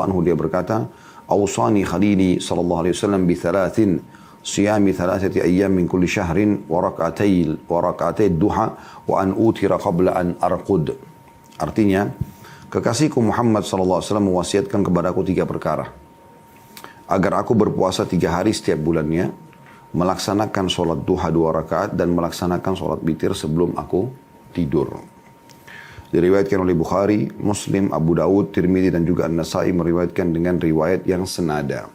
radhiyallahu anhu dia berkata, "Awsani khalili sallallahu alaihi wasallam bi thalathin, siyami thalathati ayyam min kulli syahrin wa rak'atay duha wa an utira qabla an arqud." Artinya, kekasihku Muhammad sallallahu alaihi wasallam mewasiatkan kepadaku 3 perkara. Agar aku berpuasa 3 hari setiap bulannya, melaksanakan sholat duha 2 rakaat dan melaksanakan sholat witir sebelum aku tidur. Diriwayatkan oleh Bukhari, Muslim, Abu Daud, Tirmidzi dan juga An-Nasai meriwayatkan dengan riwayat yang senada.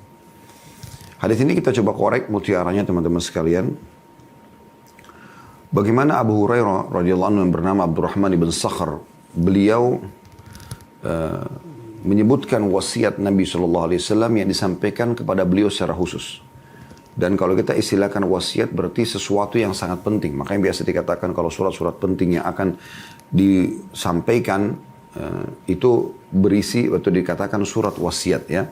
Hadis ini kita coba korek mutiaranya teman-teman sekalian. Bagaimana Abu Hurairah radhiyallahu anhu yang bernama Abdurrahman ibn Sakhr, beliau menyebutkan wasiat Nabi SAW yang disampaikan kepada beliau secara khusus. Dan kalau kita istilahkan wasiat berarti sesuatu yang sangat penting. Makanya biasa dikatakan kalau surat-surat penting yang akan disampaikan itu berisi atau dikatakan surat wasiat ya.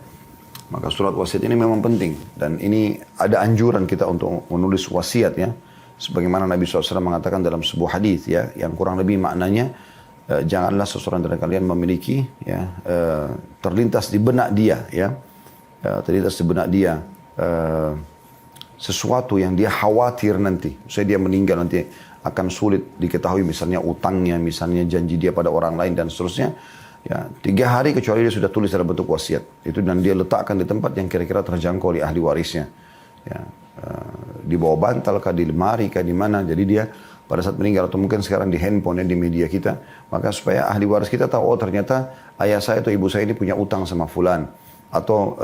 Maka surat wasiat ini memang penting. Dan ini ada anjuran kita untuk menulis wasiat ya. Sebagaimana Nabi SAW mengatakan dalam sebuah hadis ya. Yang kurang lebih maknanya janganlah seseorang dari kalian memiliki ya, terlintas di benak dia ya. Terlintas di benak dia sesuatu yang dia khawatir nanti. Misalnya dia meninggal nanti akan sulit diketahui misalnya utangnya, misalnya janji dia pada orang lain dan seterusnya. Ya, 3 hari kecuali dia sudah tulis dalam bentuk wasiat. Itu dan dia letakkan di tempat yang kira-kira terjangkau oleh ahli warisnya. Ya, di bawah bantal kah, di lemari kah, di mana. Jadi dia pada saat meninggal atau mungkin sekarang di handphone ya, di media kita. Maka supaya ahli waris kita tahu, oh ternyata ayah saya atau ibu saya ini punya utang sama fulan. Atau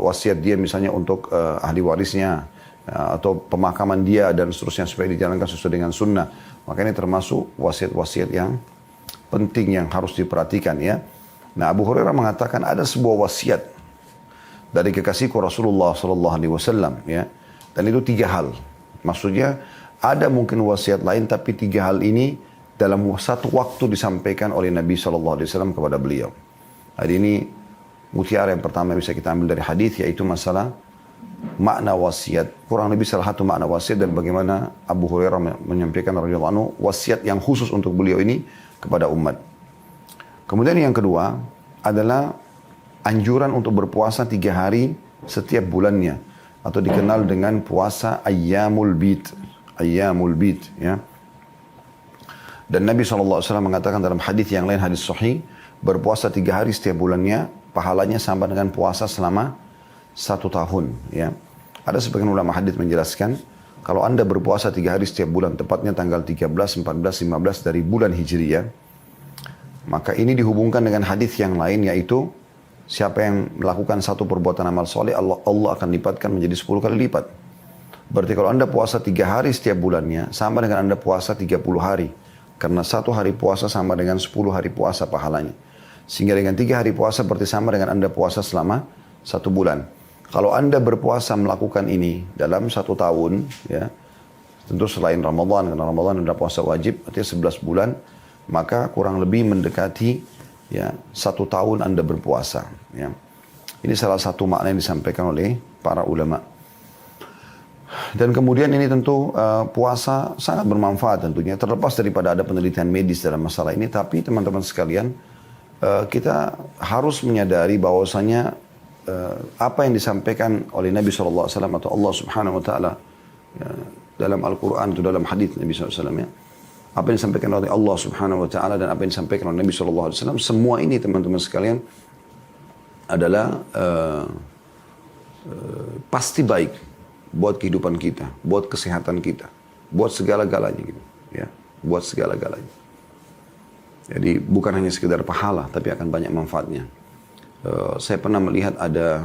wasiat dia misalnya untuk ahli warisnya. Atau pemakaman dia dan seterusnya supaya dijalankan sesuai dengan sunnah. Maka ini termasuk wasiat-wasiat yang penting yang harus diperhatikan ya. Nah, Abu Hurairah mengatakan ada sebuah wasiat dari kekasihku Rasulullah SAW ya. Dan itu 3 hal. Maksudnya ada mungkin wasiat lain tapi 3 hal ini dalam satu waktu disampaikan oleh Nabi SAW kepada beliau. Hari ini mutiara yang pertama bisa kita ambil dari hadis yaitu masalah makna wasiat, kurang lebih salah satu makna wasiat dan bagaimana Abu Hurairah menyampaikan radhiyallahu anhu wasiat yang khusus untuk beliau ini kepada umat. Kemudian yang kedua adalah anjuran untuk berpuasa 3 hari setiap bulannya atau dikenal dengan puasa Ayyamul Bid. Ayyamul Bid ya. Dan Nabi SAW mengatakan dalam hadis yang lain, hadis sahih, berpuasa 3 hari setiap bulannya pahalanya sama dengan puasa selama 1 tahun ya. Ada sebagian ulama hadis menjelaskan kalau Anda berpuasa 3 hari setiap bulan, tepatnya tanggal 13, 14, 15 dari bulan Hijriyah, maka ini dihubungkan dengan hadis yang lain yaitu siapa yang melakukan satu perbuatan amal soleh, Allah akan lipatkan menjadi 10 kali lipat. Berarti kalau Anda puasa 3 hari setiap bulannya sama dengan Anda puasa 30 hari. Karena 1 hari puasa sama dengan 10 hari puasa pahalanya. Sehingga dengan 3 hari puasa berarti sama dengan Anda puasa selama 1 bulan. Kalau Anda berpuasa melakukan ini dalam 1 tahun, ya, tentu selain Ramadan, karena Ramadan adalah puasa wajib, artinya 11 bulan, maka kurang lebih mendekati ya 1 tahun Anda berpuasa. Ya. Ini salah satu makna yang disampaikan oleh para ulama. Dan kemudian ini tentu puasa sangat bermanfaat tentunya, terlepas daripada ada penelitian medis dalam masalah ini, tapi teman-teman sekalian, kita harus menyadari bahwasanya apa yang disampaikan oleh Nabi SAW atau Allah Subhanahu Wa Taala ya, dalam Al-Quran atau dalam hadis Nabi SAW ya, apa yang disampaikan oleh Allah Subhanahu Wa Taala dan apa yang disampaikan oleh Nabi SAW, semua ini teman-teman sekalian adalah pasti baik buat kehidupan kita, buat kesehatan kita, buat segala-galanya gitu, ya, buat segala-galanya. Jadi bukan hanya sekedar pahala, tapi akan banyak manfaatnya. Saya pernah melihat ada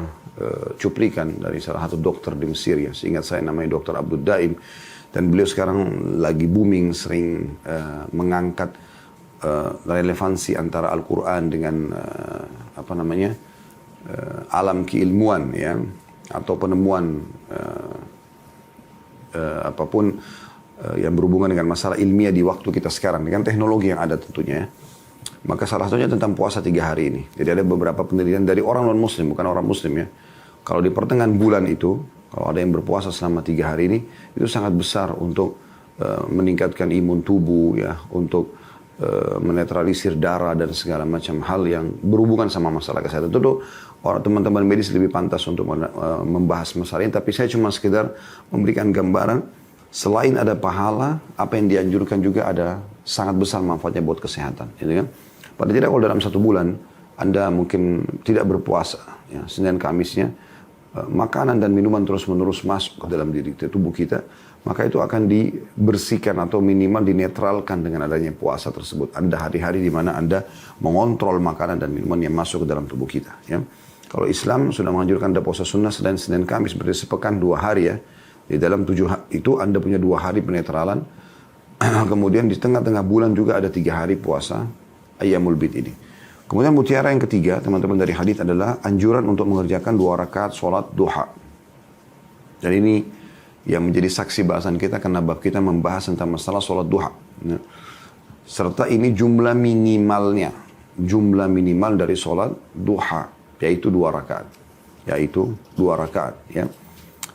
cuplikan dari salah satu dokter di Mesir ya, seingat saya namanya Dr. Abdul Daim, dan beliau sekarang lagi booming, sering mengangkat relevansi antara Al-Quran dengan alam keilmuan ya, atau penemuan apapun yang berhubungan dengan masalah ilmiah di waktu kita sekarang dengan teknologi yang ada tentunya ya. Maka salah satunya tentang puasa 3 hari ini. Jadi ada beberapa penelitian dari orang non-muslim, bukan orang muslim ya. Kalau di pertengahan bulan itu, kalau ada yang berpuasa selama 3 hari ini, itu sangat besar untuk meningkatkan imun tubuh ya, untuk menetralisir darah dan segala macam hal yang berhubungan sama masalah kesehatan. Tentu orang teman-teman medis lebih pantas untuk membahas masalah ini, tapi saya cuma sekedar memberikan gambaran selain ada pahala, apa yang dianjurkan juga ada sangat besar manfaatnya buat kesehatan, gitu kan? Pada tidak kalau dalam 1 bulan Anda mungkin tidak berpuasa, ya, Senin Kamisnya makanan dan minuman terus-menerus masuk ke dalam diri tubuh kita, maka itu akan dibersihkan atau minimal dinetralkan dengan adanya puasa tersebut. Ada hari-hari di mana Anda mengontrol makanan dan minuman yang masuk ke dalam tubuh kita. Ya. Kalau Islam sudah menganjurkan Anda puasa sunnah selain Senin Kamis, berarti sepekan 2 hari ya. Di dalam 7 hari itu Anda punya 2 hari penetralan. Kemudian di tengah-tengah bulan juga ada 3 hari puasa Ayyamul Bid ini. Kemudian mutiara yang ketiga, teman-teman, dari hadis adalah anjuran untuk mengerjakan 2 rakaat sholat duha. Dan ini yang menjadi saksi bahasan kita karena bab kita membahas tentang masalah sholat duha. Ya. Serta ini jumlah minimal dari sholat duha, yaitu 2 rakaat. Ya.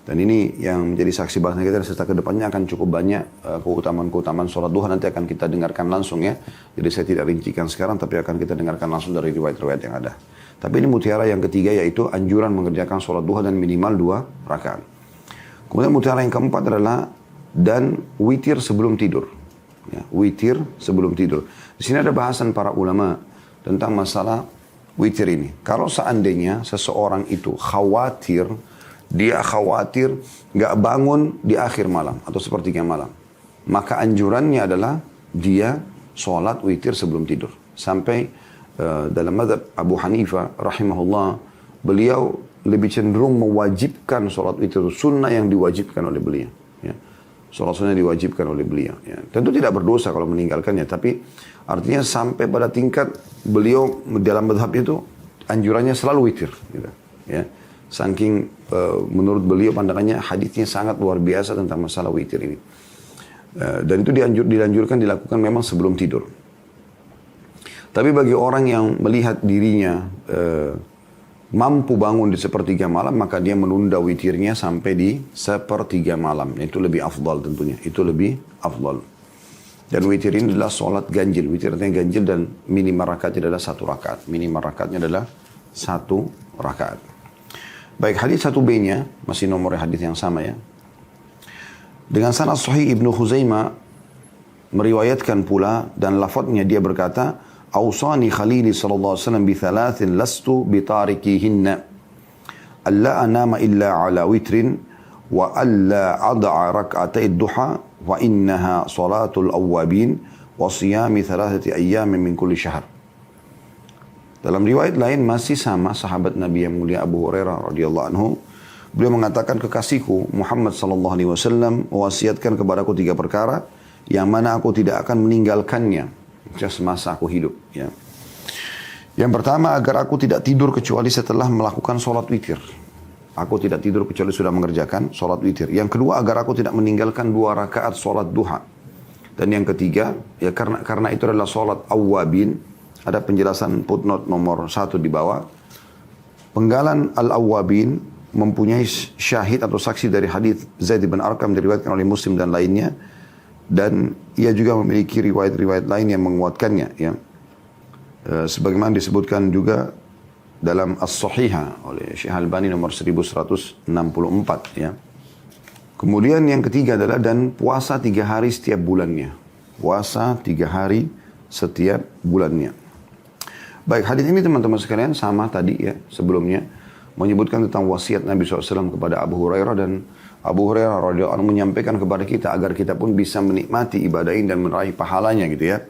Dan ini yang menjadi saksi bahasan kita, serta kedepannya akan cukup banyak keutamaan-keutamaan sholat duha, nanti akan kita dengarkan langsung ya. Jadi saya tidak rincikan sekarang, tapi akan kita dengarkan langsung dari riwayat-riwayat yang ada. Tapi ini mutiara yang ketiga, yaitu anjuran mengerjakan sholat duha dan minimal 2 rakaat. Kemudian mutiara yang keempat adalah dan witir sebelum tidur. Ya, witir sebelum tidur. Di sini ada bahasan para ulama tentang masalah witir ini. Kalau seandainya seseorang itu khawatir nggak bangun di akhir malam atau sepertiga malam, maka anjurannya adalah dia sholat witir sebelum tidur. Sampai dalam mazhab Abu Hanifah rahimahullah, beliau lebih cenderung mewajibkan sholat witir, sunnah yang diwajibkan oleh beliau. Ya. Sholat sunnah diwajibkan oleh beliau. Ya. Tentu tidak berdosa kalau meninggalkannya, tapi artinya sampai pada tingkat beliau dalam mazhab itu anjurannya selalu witir. Gitu. Ya. Saking menurut beliau pandangannya hadisnya sangat luar biasa tentang masalah witir ini. Dan itu dianjurkan dilakukan memang sebelum tidur. Tapi bagi orang yang melihat dirinya mampu bangun di sepertiga malam, maka dia menunda witirnya sampai di sepertiga malam. Itu lebih afdal tentunya. Itu lebih afdal. Dan witir ini adalah sholat ganjil. Witir artinya ganjil dan minimal rakaatnya adalah 1 rakaat. Minimal rakaatnya adalah 1 rakaat. Baik, hadis 1B-nya, masih nomor hadis yang sama ya. Dengan sanad sahih Ibnu Khuzaimah meriwayatkan pula dan lafadznya dia berkata, "Awsani Khalili sallallahu alaihi wasallam bi thalathin lastu bi tarikihinna. Alla anama illa ala witrin wa alla ad'a rak'atay duha wa innaha salatul awwabin wa siyami thalathati ayyamin min kulli syahr." Dalam riwayat lain masih sama sahabat Nabi yang mulia Abu Hurairah radhiyallahu anhu, beliau mengatakan, "Kekasihku Muhammad sallallahu alaihi wasallam mewasiatkan kepadaku 3 perkara yang mana aku tidak akan meninggalkannya semasa aku hidup." Ya. Yang pertama, agar aku tidak tidur kecuali setelah melakukan sholat witir. Aku tidak tidur kecuali sudah mengerjakan sholat witir. Yang kedua, agar aku tidak meninggalkan 2 rakaat sholat duha. Dan yang ketiga, ya karena itu adalah sholat awwabin. Ada penjelasan footnote nomor 1 di bawah. Penggalan al-awwabin mempunyai syahid atau saksi dari hadis Zaid bin Arqam diriwayatkan oleh Muslim dan lainnya. Dan ia juga memiliki riwayat-riwayat lain yang menguatkannya. Ya. Sebagaimana disebutkan juga dalam As-Sahihah oleh Syekh Albani nomor 1164. Ya. Kemudian yang ketiga adalah dan puasa 3 hari setiap bulannya. Puasa 3 hari setiap bulannya. Baik, hadis ini teman-teman sekalian sama tadi ya sebelumnya menyebutkan tentang wasiat Nabi SAW kepada Abu Hurairah, dan Abu Hurairah radhiyallahu anhu menyampaikan kepada kita agar kita pun bisa menikmati ibadah ini dan meraih pahalanya gitu ya.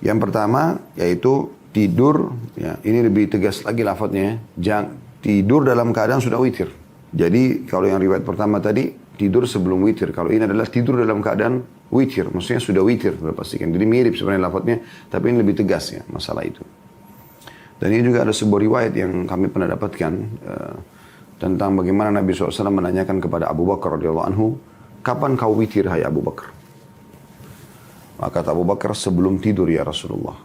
Yang pertama yaitu tidur, ya ini lebih tegas lagi lafadznya, jangan tidur dalam keadaan sudah witir. Jadi kalau yang riwayat pertama tadi tidur sebelum witir, kalau ini adalah tidur dalam keadaan witir, maksudnya sudah witir sudah pastikan. Jadi mirip sebenarnya lafadznya, tapi ini lebih tegas ya masalah itu. Dan ini juga ada sebuah riwayat yang kami pernah dapatkan tentang bagaimana Nabi SAW menanyakan kepada Abu Bakar radhiyallahu anhu, "Kapan kau witir hai Abu Bakar?" Maka kata Abu Bakar, "Sebelum tidur ya Rasulullah."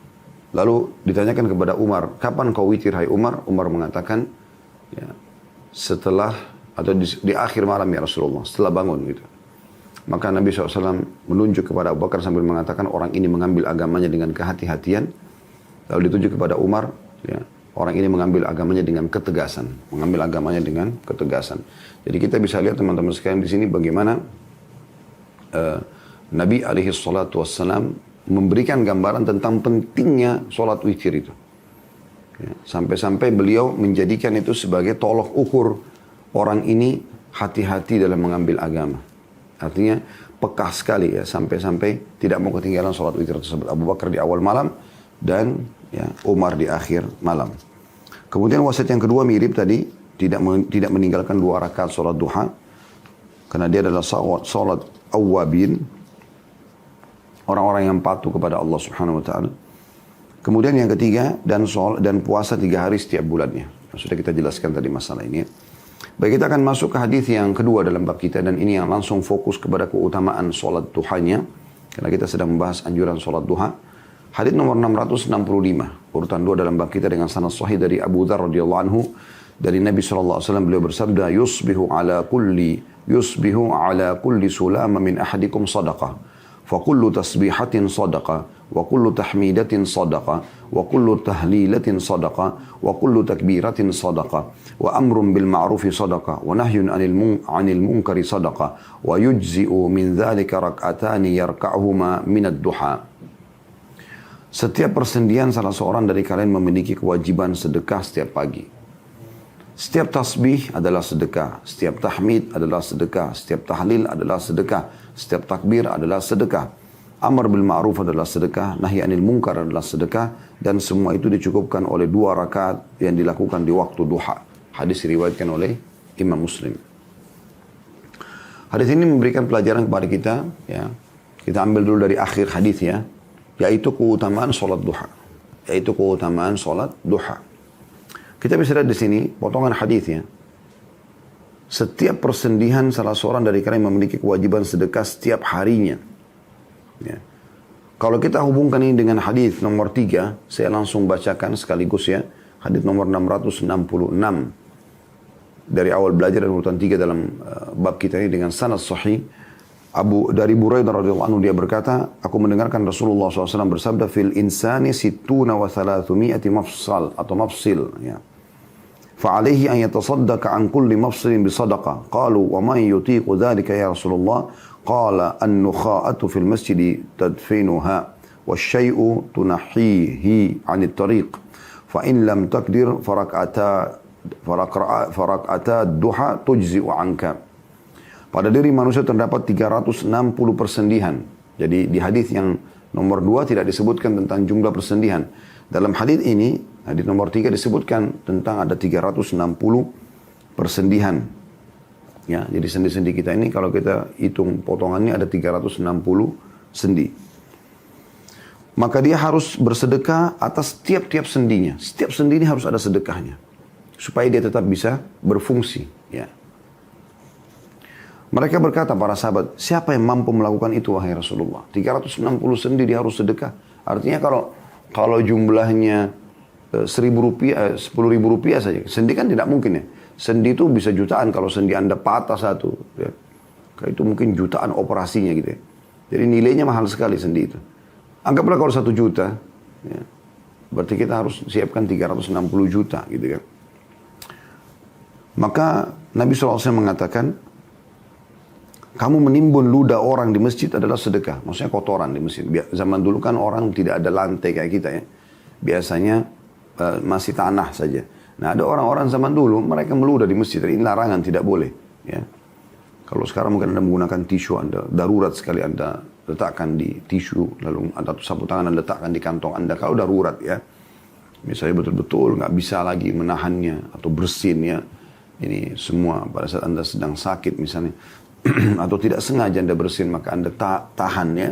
Lalu ditanyakan kepada Umar, "Kapan kau witir hai Umar?" Umar mengatakan, ya, setelah atau di akhir malam ya Rasulullah, setelah bangun gitu. Maka Nabi SAW menunjuk kepada Abu Bakar sambil mengatakan orang ini mengambil agamanya dengan kehati-hatian. Lalu ditunjuk kepada Umar, ya, orang ini mengambil agamanya dengan ketegasan. Mengambil agamanya dengan ketegasan. Jadi kita bisa lihat teman-teman sekalian di sini bagaimana Nabi SAW memberikan gambaran tentang pentingnya sholat witir itu. Ya, sampai-sampai beliau menjadikan itu sebagai tolok ukur orang ini hati-hati dalam mengambil agama. Artinya peka sekali ya, sampai-sampai tidak mau ketinggalan sholat witir tersebut. Abu Bakar di awal malam dan ya, Umar di akhir malam. Kemudian wasiat yang kedua mirip tadi, tidak meninggalkan 2 rakaat sholat duha, karena dia adalah sholat awwabin, orang-orang yang patuh kepada Allah Subhanahu Wa Taala. Kemudian yang ketiga, dan puasa 3 hari setiap bulannya. Sudah kita jelaskan tadi masalah ini ya. Baik, kita akan masuk ke hadis yang kedua dalam bab kita, dan ini yang langsung fokus kepada keutamaan sholat duhanya, karena kita sedang membahas anjuran sholat duha. Hadis nomor 665, urutan 2 dalam bab kita dengan sanad sahih dari Abu Dzar radhiyallahu anhu, dari Nabi SAW beliau bersabda, yusbihu ala kulli sulama min ahadikum sadaqah, fa kullu tasbihatin sadaqah, wa kullu tahmidatin sadaqah, wa kullu tahlilatin sadaqah, wa kullu takbiratin sadaqah, wa amrun bil ma'rufi sadaqah, wa nahyun anil munkari sadaqah, wa yujzi'u min dhalika rak'atani yarka'huma minad duha. Setiap persendian salah seorang dari kalian memiliki kewajiban sedekah setiap pagi. Setiap tasbih adalah sedekah, setiap tahmid adalah sedekah, setiap tahlil adalah sedekah, setiap takbir adalah sedekah. Amar bil ma'ruf adalah sedekah, nahi anil munkar adalah sedekah, dan semua itu dicukupkan oleh 2 rakaat yang dilakukan di waktu duha. Hadis diriwayatkan oleh Imam Muslim. Hadis ini memberikan pelajaran kepada kita, ya. Kita ambil dulu dari akhir hadis ya, yaitu keutamaan sholat duha. Yaitu keutamaan sholat duha. Kita bisa lihat di sini potongan hadisnya. Setiap persendihan salah seorang dari kalian memiliki kewajiban sedekah setiap harinya. Ya. Kalau kita hubungkan ini dengan hadis nomor 3, saya langsung bacakan sekaligus ya. Hadis nomor 666 dari awal belajar dan urutan 3 dalam bab kita ini dengan sanad sahih. Dari Buraidah radhiyallahu anhu dia berkata, aku mendengarkan Rasulullah SAW bersabda, fil insani sittuna wa thalathumiyati mafsal atau mafsil ya. Fa'alaihi an yatasaddaqa an kulli mafsilin bisadaqah. Qalu wa man yutiqu dhalika ya Rasulullah? Qala an-nukha'atu fil masjidi tadfinuha wasyai'u tunahihi 'anit tariq. Fa in lam taqdir farak'ata duha tujzi'u 'anka. Pada diri manusia terdapat 360 persendihan. Jadi di hadis yang nomor 2 tidak disebutkan tentang jumlah persendihan. Dalam hadis ini, hadis nomor 3 disebutkan tentang ada 360 persendihan. Ya, jadi sendi-sendi kita ini kalau kita hitung potongannya ada 360 sendi. Maka dia harus bersedekah atas tiap-tiap sendinya. Setiap sendi ini harus ada sedekahnya. Supaya dia tetap bisa berfungsi. Ya. Mereka berkata para sahabat, siapa yang mampu melakukan itu wahai Rasulullah? 360 sendi dia harus sedekah. Artinya kalau jumlahnya 10.000 rupiah saja. Sendi kan tidak mungkin ya. Sendi itu bisa jutaan kalau sendi Anda patah satu. Ya. Itu mungkin jutaan operasinya gitu ya. Jadi nilainya mahal sekali sendi itu. Anggaplah kalau 1 juta. Ya. Berarti kita harus siapkan 360 juta gitu kan. Maka Nabi SAW mengatakan, kamu menimbun ludah orang di masjid adalah sedekah. Maksudnya kotoran di masjid. Zaman dulu kan orang tidak ada lantai kayak kita ya. Biasanya masih tanah saja. Nah ada orang-orang zaman dulu mereka meludah di masjid. Ini larangan, tidak boleh. Ya. Kalau sekarang mungkin Anda menggunakan tisu, Anda darurat sekali Anda letakkan di tisu. Lalu atau sapu tangan Anda letakkan di kantong Anda. Kalau darurat ya. Misalnya betul-betul nggak bisa lagi menahannya atau bersin ya. Ini semua pada saat Anda sedang sakit misalnya. Atau tidak sengaja Anda bersin, maka Anda tahannya,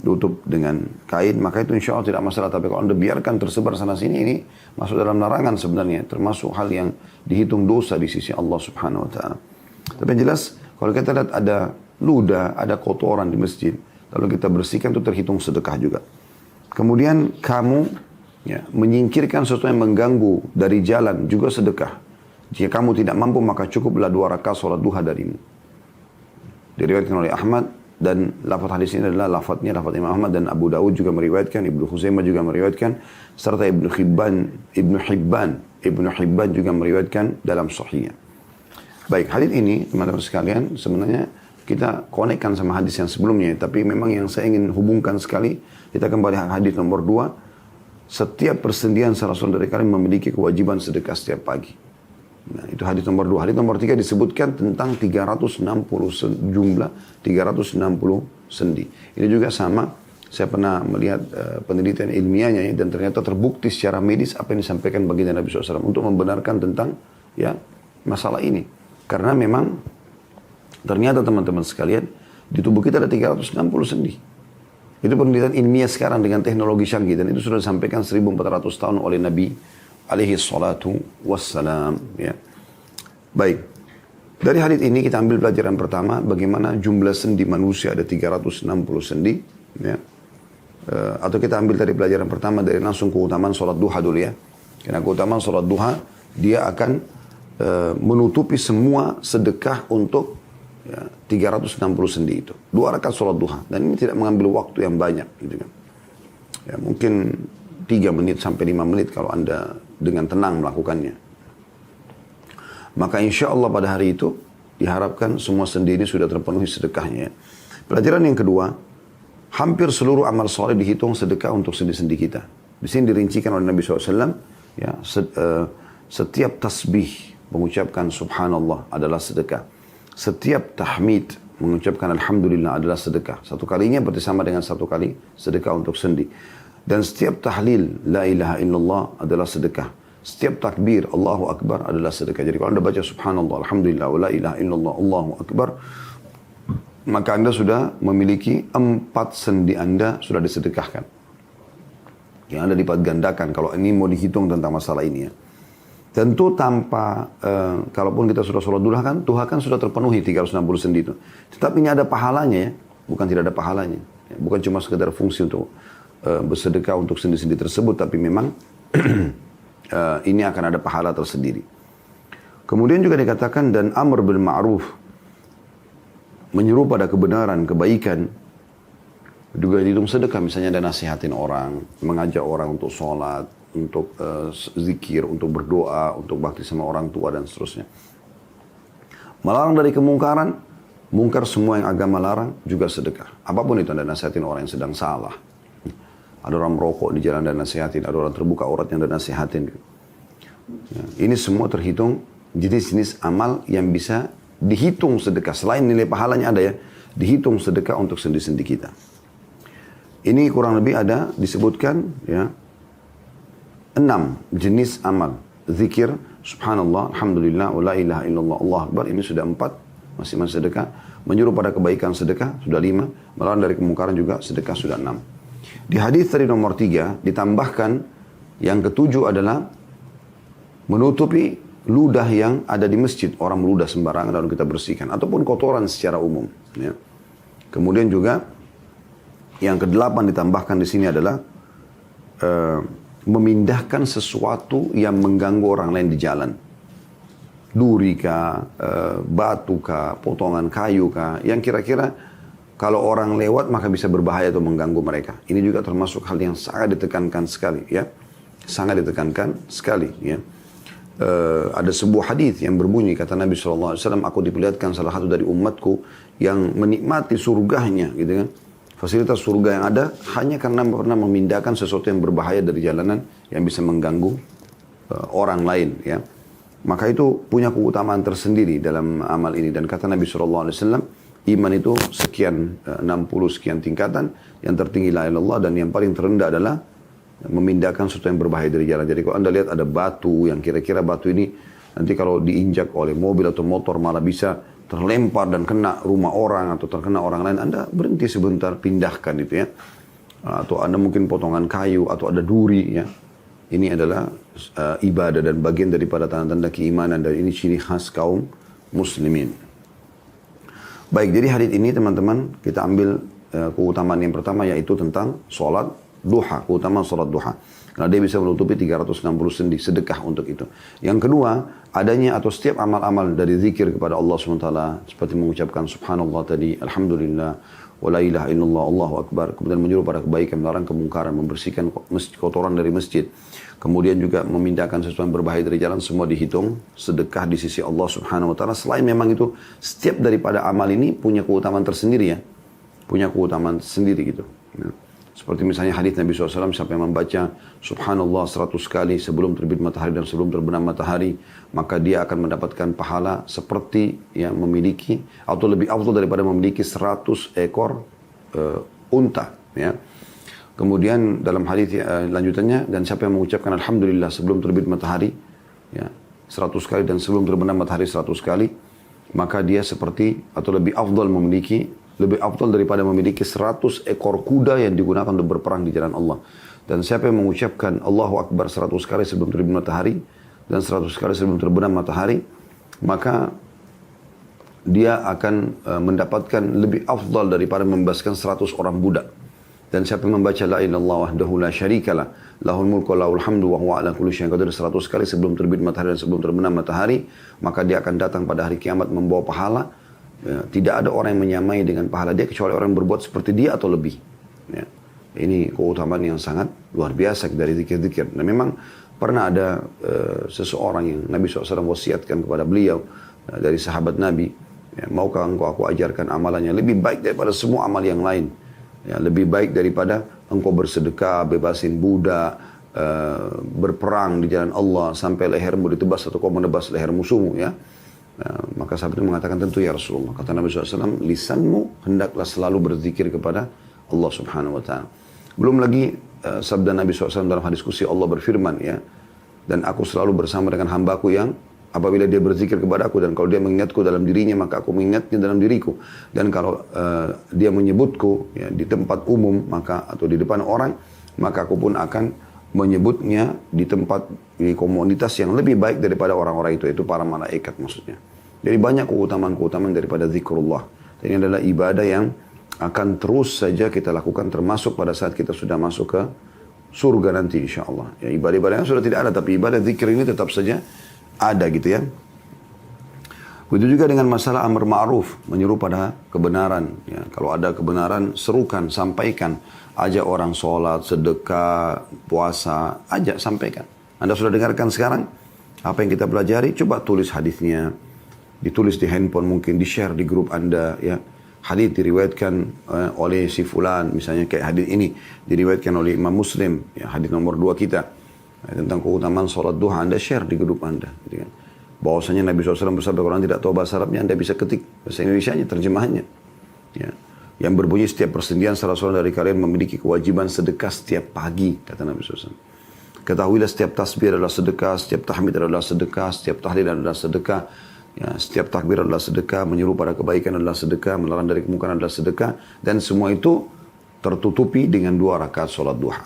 tutup dengan kain, maka itu insya Allah tidak masalah. Tapi kalau Anda biarkan tersebar sana sini, ini masuk dalam larangan sebenarnya, termasuk hal yang dihitung dosa di sisi Allah Subhanahu Wa Taala. Tapi yang jelas, kalau kita lihat ada ludah, ada kotoran di masjid, lalu kita bersihkan, itu terhitung sedekah juga. Kemudian kamu ya, menyingkirkan sesuatu yang mengganggu dari jalan, juga sedekah. Jika kamu tidak mampu, maka cukuplah 2 rakaat sholat duha darimu. Diriwayatkan oleh Ahmad, dan lafaz hadis ini adalah lafaz Imam Ahmad dan Abu Dawud juga meriwayatkan, Ibnu Khuzaimah juga meriwayatkan, serta Ibnu Hibban juga meriwayatkan dalam sahihnya. Baik, hadis ini teman-teman sekalian sebenarnya kita konekkan sama hadis yang sebelumnya, tapi memang yang saya ingin hubungkan sekali, kita kembali hadis nomor 2, setiap persendian salah seorang dari kalian memiliki kewajiban sedekah setiap pagi. Nah, itu hadis nomor 2. Hadis nomor 3 disebutkan tentang 360 sendi. Ini juga sama, saya pernah melihat penelitian ilmiahnya ya, dan ternyata terbukti secara medis apa yang disampaikan baginda Nabi SAW untuk membenarkan tentang ya masalah ini. Karena memang ternyata teman-teman sekalian di tubuh kita ada 360 sendi. Itu penelitian ilmiah sekarang dengan teknologi canggih, dan itu sudah disampaikan 1400 tahun oleh Nabi alaihi salatu wassalam. Ya. Baik. Dari hadis ini kita ambil pelajaran pertama, bagaimana jumlah sendi manusia ada 360 sendi. Ya. Atau kita ambil dari pelajaran pertama dari langsung keutamaan sholat duha dulu ya. Karena keutamaan sholat duha, dia akan menutupi semua sedekah untuk ya, 360 sendi itu. 2 rakaat sholat duha. Dan ini tidak mengambil waktu yang banyak. Gitu kan. Ya, mungkin 3 menit sampai 5 menit kalau Anda dengan tenang melakukannya. Maka insya Allah pada hari itu diharapkan semua sendi ini sudah terpenuhi sedekahnya. Pelajaran yang kedua, hampir seluruh amal soleh dihitung sedekah untuk sendi-sendi kita. Di sini dirincikan oleh Nabi SAW, ya, setiap tasbih mengucapkan subhanallah adalah sedekah. Setiap tahmid mengucapkan alhamdulillah adalah sedekah. Satu kalinya berarti sama dengan satu kali sedekah untuk sendi. Dan setiap tahlil la ilaha illallah adalah sedekah. Setiap takbir Allahu Akbar adalah sedekah. Jadi kalau Anda baca subhanallah, alhamdulillah, wa la ilaha illallah, Allahu Akbar, maka Anda sudah memiliki 4 sendi Anda sudah disedekahkan. Yang Anda lipat gandakan kalau ini mau dihitung tentang masalah ini ya. Tentu tanpa, kalaupun kita sudah sholat duha kan sudah terpenuhi 360 sendi itu. Tetapi ini ada pahalanya ya, bukan tidak ada pahalanya. Bukan cuma sekedar fungsi untuk bersedekah untuk sendi-sendi tersebut, tapi memang ini akan ada pahala tersendiri. Kemudian juga dikatakan dan amr bil ma'ruf, menyeru pada kebenaran, kebaikan, juga dihitung sedekah. Misalnya ada nasihatin orang, mengajak orang untuk sholat, untuk zikir, untuk berdoa, untuk bakti sama orang tua dan seterusnya. Melarang dari kemungkaran, mungkar semua yang agama larang juga sedekah. Apapun itu, Anda nasihatin orang yang sedang salah. Ada orang merokok di jalan dan nasihatin, ada orang terbuka auratnya dan nasihatin. Ya, ini semua terhitung jenis-jenis amal yang bisa dihitung sedekah. Selain nilai pahalanya ada ya, dihitung sedekah untuk sendi-sendi kita. Ini kurang lebih ada disebutkan ya 6 jenis amal. Zikir, subhanallah, alhamdulillah, wa la ilaha illallah, Allah Akbar. Ini sudah 4, masing-masing sedekah. Menyuruh pada kebaikan sedekah, sudah 5. Melarang dari kemungkaran juga sedekah, sudah 6. Di hadis tadi nomor 3, ditambahkan yang ketujuh adalah menutupi ludah yang ada di masjid. Orang meludah sembarangan lalu kita bersihkan. Ataupun kotoran secara umum. Ya. Kemudian juga yang ke-8 ditambahkan di sini adalah memindahkan sesuatu yang mengganggu orang lain di jalan. Duri kah, batu kah, potongan kayu kah, yang kira-kira kalau orang lewat maka bisa berbahaya atau mengganggu mereka. Ini juga termasuk hal yang sangat ditekankan sekali, ya, sangat ditekankan sekali. Ya. Ada sebuah hadis yang berbunyi kata Nabi SAW, aku diperlihatkan salah satu dari umatku yang menikmati surganya, gitu kan. Fasilitas surga yang ada hanya karena pernah memindahkan sesuatu yang berbahaya dari jalanan yang bisa mengganggu orang lain. Ya. Maka itu punya keutamaan tersendiri dalam amal ini. Dan kata Nabi SAW, iman itu sekian 60 sekian tingkatan, yang tertinggi la ilaha illallah dan yang paling terendah adalah memindahkan sesuatu yang berbahaya dari jalan. Jadi kalau Anda lihat ada batu yang kira-kira batu ini nanti kalau diinjak oleh mobil atau motor malah bisa terlempar dan kena rumah orang atau terkena orang lain, Anda berhenti sebentar, pindahkan itu ya. Atau Anda mungkin potongan kayu atau ada duri ya. Ini adalah ibadah dan bagian daripada tanda-tanda keimanan, dan ini ciri khas kaum muslimin. Baik, jadi hadis ini teman-teman kita ambil keutamaan yang pertama yaitu tentang sholat duha, keutamaan sholat duha. Karena dia bisa menutupi 360 sendi sedekah untuk itu. Yang kedua, adanya atau setiap amal-amal dari zikir kepada Allah SWT, seperti mengucapkan subhanallah tadi, alhamdulillah, wa la ilaha illallah, Allahu akbar. Kemudian menyuruh pada kebaikan, melarang kemungkaran, membersihkan kotoran dari masjid. Kemudian juga memindahkan sesuatu yang berbahaya dari jalan, semua dihitung sedekah di sisi Allah Subhanahu wa taala. Selain memang itu setiap daripada amal ini punya keutamaan tersendiri ya. Punya keutamaan sendiri gitu. Ya. Seperti misalnya hadis Nabi SAW, siapa yang membaca Subhanallah 100 kali sebelum terbit matahari dan sebelum terbenam matahari, maka dia akan mendapatkan pahala seperti yang memiliki atau lebih afdal daripada memiliki 100 ekor unta. Ya. Kemudian dalam hadis lanjutannya, dan siapa yang mengucapkan Alhamdulillah sebelum terbit matahari, ya, 100 kali dan sebelum terbenam matahari 100 kali, maka dia seperti atau lebih afdal daripada memiliki 100 ekor kuda yang digunakan untuk berperang di jalan Allah. Dan siapa yang mengucapkan Allahu Akbar 100 kali sebelum terbit matahari dan 100 kali sebelum terbenam matahari, maka dia akan mendapatkan lebih afdal daripada membebaskan 100 orang budak. Dan siapa yang membaca la ilallah wahdahu la syarikalah lahul mulku wa lahul hamdu wa huwa ala kulli syai'in qadir 100 kali sebelum terbit matahari dan sebelum terbenam matahari, maka dia akan datang pada hari kiamat membawa pahala. Ya, tidak ada orang yang menyamai dengan pahala dia kecuali orang yang berbuat seperti dia atau lebih. Ya. Ini keutamaan yang sangat luar biasa dari zikir-zikir. Nah memang pernah ada seseorang yang Nabi SAW wasiatkan kepada beliau dari sahabat Nabi, ya, maukah engkau aku ajarkan amalannya lebih baik daripada semua amal yang lain. Ya, lebih baik daripada engkau bersedekah, bebasin budak, berperang di jalan Allah sampai lehermu ditebas atau kau menebas leher musuhmu. Ya. Maka sahabat itu mengatakan tentu ya Rasulullah. Kata Nabi SAW, lisanmu hendaklah selalu berzikir kepada Allah Subhanahu Wa Taala. Belum lagi sabda Nabi SAW dalam hadis qudsi, Allah berfirman, ya, dan aku selalu bersama dengan hambaku yang apabila dia berzikir kepada aku, dan kalau dia mengingatku dalam dirinya, maka aku mengingatnya dalam diriku. Dan kalau dia menyebutku ya, di tempat umum maka atau di depan orang, maka aku pun akan menyebutnya di tempat, di komunitas yang lebih baik daripada orang-orang itu para malaikat maksudnya. Jadi banyak keutamaan-keutamaan daripada zikrullah. Ini adalah ibadah yang akan terus saja kita lakukan, termasuk pada saat kita sudah masuk ke surga nanti insya Allah. Ya, ibadah-ibadah yang sudah tidak ada, tapi ibadah zikir ini tetap saja ada gitu ya. Begitu juga dengan masalah amar ma'ruf, menyuruh pada kebenaran. Ya, kalau ada kebenaran, serukan, sampaikan. Ajak orang sholat, sedekah, puasa, ajak, sampaikan. Anda sudah dengarkan sekarang? Apa yang kita pelajari? Coba tulis hadisnya. Ditulis di handphone mungkin, di-share di grup Anda. Ya. Hadis diriwayatkan oleh si fulan, misalnya kayak hadis ini. Diriwayatkan oleh Imam Muslim, ya, hadis nomor 2 kita. Tentang keutamaan sholat duha, Anda share di grup Anda. Gitu kan. Bahwasanya Nabi SAW bersabda, kalau Anda tidak tahu bahasa Arabnya, Anda bisa ketik bahasa Indonesianya, terjemahannya. Ya. Yang berbunyi setiap persendian salah seorang dari kalian memiliki kewajiban sedekah setiap pagi, kata Nabi SAW. Ketahuilah setiap tasbih adalah sedekah, setiap tahmid adalah sedekah, setiap tahlil adalah sedekah, ya, setiap takbir adalah sedekah, menyuruh pada kebaikan adalah sedekah, melarang dari kemungkaran adalah sedekah, dan semua itu tertutupi dengan 2 rakaat sholat duha.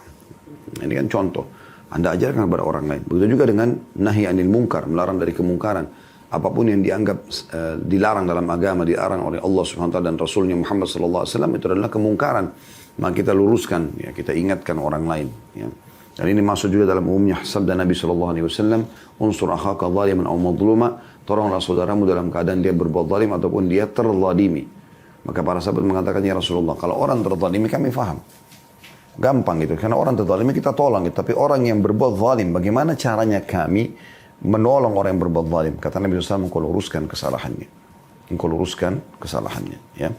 Ini kan contoh. Anda ajarkan kepada orang lain. Begitu juga dengan nahi anil munkar, melarang dari kemungkaran. Apapun yang dianggap dilarang dalam agama, dilarang oleh Allah Subhanahu wa taala dan Rasulnya Muhammad sallallahu alaihi wasallam, itu adalah kemungkaran. Maka kita luruskan, ya, kita ingatkan orang lain, ya. Dan ini masuk juga dalam umumnya sabda Nabi sallallahu alaihi wasallam, "Unsur akhaka zaliman aw madluma", tolonglah saudaramu dalam keadaan dia berbuat zalim ataupun dia terzalimi. Maka para sahabat mengatakan, ya Rasulullah, kalau orang terzalimi kami faham. Gampang gitu, karena orang terzalimi kita tolong gitu. Tapi orang yang berbuat zalim, bagaimana caranya kami menolong orang yang berbuat zalim? Kata Nabi SAW, engkau luruskan kesalahannya. Engkau luruskan kesalahannya. Ya.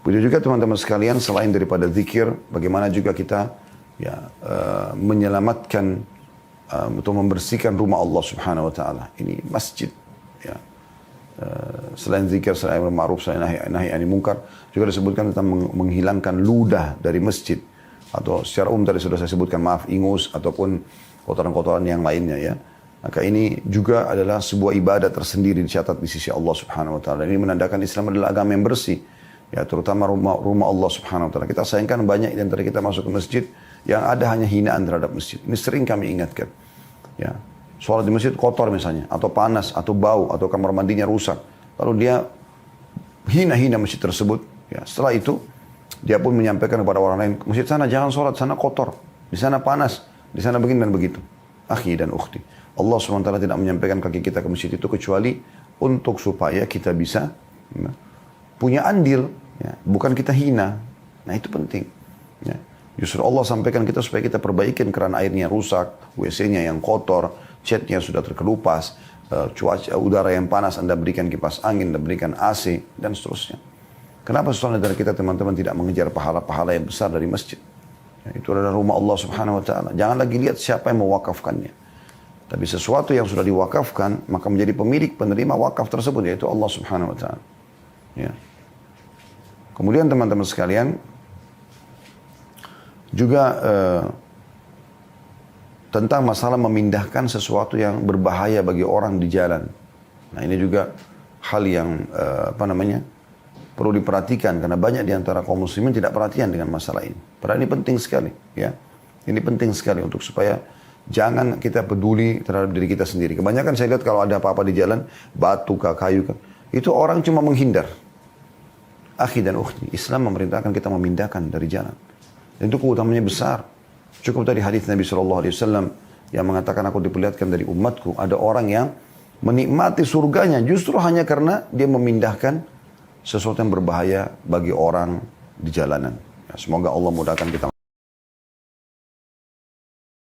Begitu juga teman-teman sekalian, selain daripada zikir, bagaimana juga kita ya, menyelamatkan atau membersihkan rumah Allah Subhanahu Wa Taala. Ini masjid. Ya. Selain zikir, selain amar ma'ruf, selain nahi anil munkar, juga disebutkan tentang menghilangkan ludah dari masjid. Atau secara umum tadi sudah saya sebutkan, maaf, ingus ataupun kotoran-kotoran yang lainnya ya. Maka ini juga adalah sebuah ibadah tersendiri dicatat di sisi Allah Subhanahu Wa Taala. Ini menandakan Islam adalah agama yang bersih, ya, terutama rumah Allah Subhanahu Wa Taala. Kita sayangkan banyak di antara kita masuk ke masjid yang ada hanya hinaan terhadap masjid. Ini sering kami ingatkan, ya. Sholat di masjid kotor misalnya, atau panas, atau bau, atau kamar mandinya rusak. Lalu dia hina-hina masjid tersebut. Ya. Setelah itu dia pun menyampaikan kepada orang lain, masjid sana jangan sholat, sana kotor, di sana panas, di sana begini dan begitu. Akhi dan ukhti, Allah SWT tidak menyampaikan kaki kita ke masjid itu kecuali untuk supaya kita bisa punya andil Ya, bukan kita hina. Nah itu penting. Ya. Justru Allah sampaikan kita supaya kita perbaikin keran airnya rusak, WC-nya yang kotor, catnya sudah terkelupas, cuaca udara yang panas Anda berikan kipas angin, Anda berikan AC, dan seterusnya. Kenapa sesuatu dari kita teman-teman tidak mengejar pahala-pahala yang besar dari masjid? Ya, itu adalah rumah Allah Subhanahu Wa Taala. Jangan lagi lihat siapa yang mewakafkannya. Tapi sesuatu yang sudah diwakafkan, maka menjadi pemilik penerima wakaf tersebut, yaitu Allah Subhanahu Wa Taala. Ya. Kemudian teman-teman sekalian, juga tentang masalah memindahkan sesuatu yang berbahaya bagi orang di jalan. Nah ini juga hal yang perlu diperhatikan karena banyak di antara kaum muslimin tidak perhatian dengan masalah ini. Padahal ini penting sekali, ya. Ini penting sekali untuk supaya jangan kita peduli terhadap diri kita sendiri. Kebanyakan saya lihat kalau ada apa-apa di jalan, batu kah, kayu kah, itu orang cuma menghindar. Akhi dan ukhti, Islam memerintahkan kita memindahkan dari jalan. Dan itu keutamanya besar. Cukup tadi hadis Nabi SAW yang mengatakan aku diperlihatkan dari umatku. Ada orang yang menikmati surganya justru hanya karena dia memindahkan sesuatu yang berbahaya bagi orang di jalanan. Ya, semoga Allah mudahkan kita